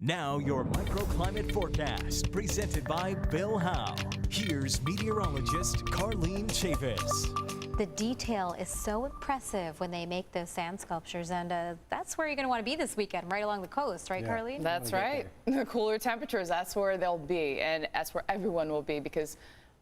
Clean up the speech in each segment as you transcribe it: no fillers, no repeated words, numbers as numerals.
Now your microclimate forecast, presented by Bill Howe. Here's meteorologist Carlene Chavis. The detail is so impressive when they make those sand sculptures, and that's where you're going to want to be this weekend, right along the coast, right, Carlene? That's right. The cooler temperatures, that's where they'll be, and that's where everyone will be, because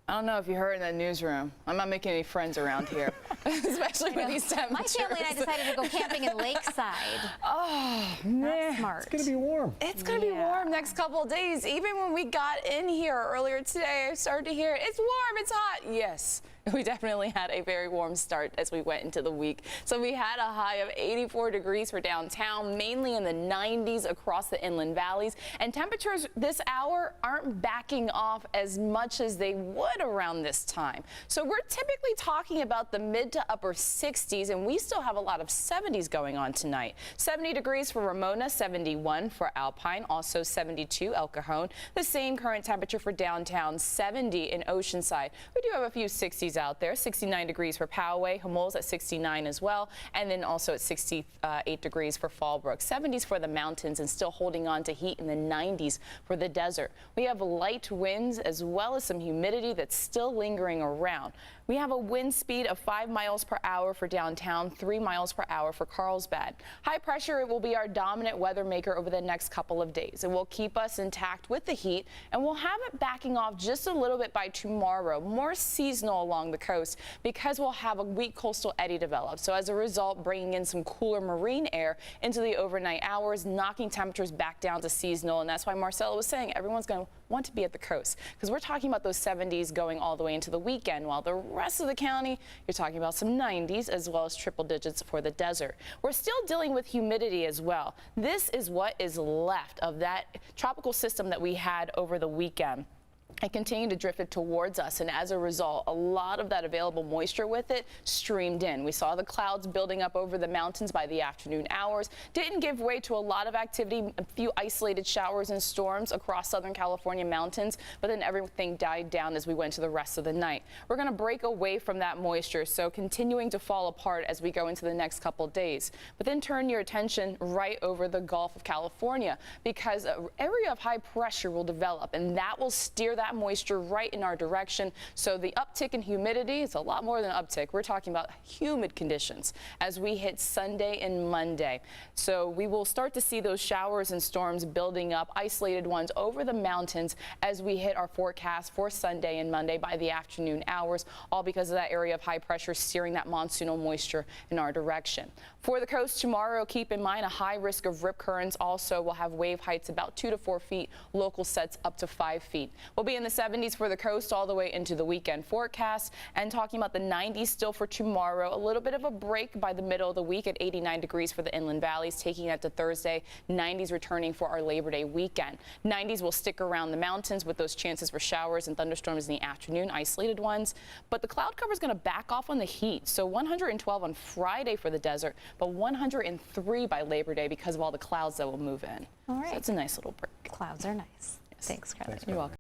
I don't know if you heard in the newsroom, I'm not making any friends around here, especially with these temperatures. My family and I decided to go camping in Lakeside. Oh, man. That's smart. It's going to be warm. It's going to be warm next couple of days. Even when we got in here earlier today, I started to hear, it's warm, it's hot. Yes, we definitely had a very warm start as we went into the week. So we had a high of 84 degrees for downtown, mainly in the 90s across the inland valleys. And temperatures this hour aren't backing off as much as they would around this time. So we're typically talking about the mid to upper 60s, and we still have a lot of 70s going on tonight. 70 degrees for Ramona, 71 for Alpine, also 72 El Cajon. The same current temperature for downtown, 70 in Oceanside. We do have a few 60s out there. 69 degrees for Poway, Humboldt at 69 as well, and then also at 68 degrees for Fallbrook. 70s for the mountains, and still holding on to heat in the 90s for the desert. We have light winds as well as some humidity that's still lingering around. We have a wind speed of 5 miles per hour for downtown, 3 miles per hour for Carlsbad. High pressure, it will be our dominant weather maker over the next couple of days. It will keep us intact with the heat, and we'll have it backing off just a little bit by tomorrow, more seasonal along the coast, because we'll have a weak coastal eddy develop. So as a result, bringing in some cooler marine air into the overnight hours, knocking temperatures back down to seasonal. And that's why Marcella was saying everyone's going to want to be at the coast, because we're talking about those 70s going all the way into the weekend, while the rest of the county, you're talking about some 90s as well as triple digits for the desert. We're still dealing with humidity as well. This is what is left of that tropical system that we had over the weekend. It continued to drift it towards us, and as a result, a lot of that available moisture with it streamed in. We saw the clouds building up over the mountains by the afternoon hours. Didn't give way to a lot of activity, a few isolated showers and storms across Southern California mountains, but then everything died down as we went to the rest of the night. We're going to break away from that moisture, so continuing to fall apart as we go into the next couple days. But then turn your attention right over the Gulf of California, because an area of high pressure will develop, and that will steer that moisture right in our direction. So the uptick in humidity is a lot more than an uptick. We're talking about humid conditions as we hit Sunday and Monday. So we will start to see those showers and storms building up, isolated ones over the mountains as we hit our forecast for Sunday and Monday by the afternoon hours, all because of that area of high pressure steering that monsoonal moisture in our direction. For the coast tomorrow, keep in mind a high risk of rip currents. Also, we'll have wave heights about 2 to 4 feet, local sets up to 5 feet. We'll be in the 70s for the coast all the way into the weekend forecast, and talking about the 90s still for tomorrow. A little bit of a break by the middle of the week at 89 degrees for the inland valleys, taking that to Thursday. 90s returning for our Labor Day weekend. 90s will stick around the mountains with those chances for showers and thunderstorms in the afternoon, isolated ones. But the cloud cover is going to back off on the heat. So 112 on Friday for the desert, but 103 by Labor Day because of all the clouds that will move in. All right. So it's a nice little break. Clouds are nice. Yes. Thanks, Carlene. You're welcome.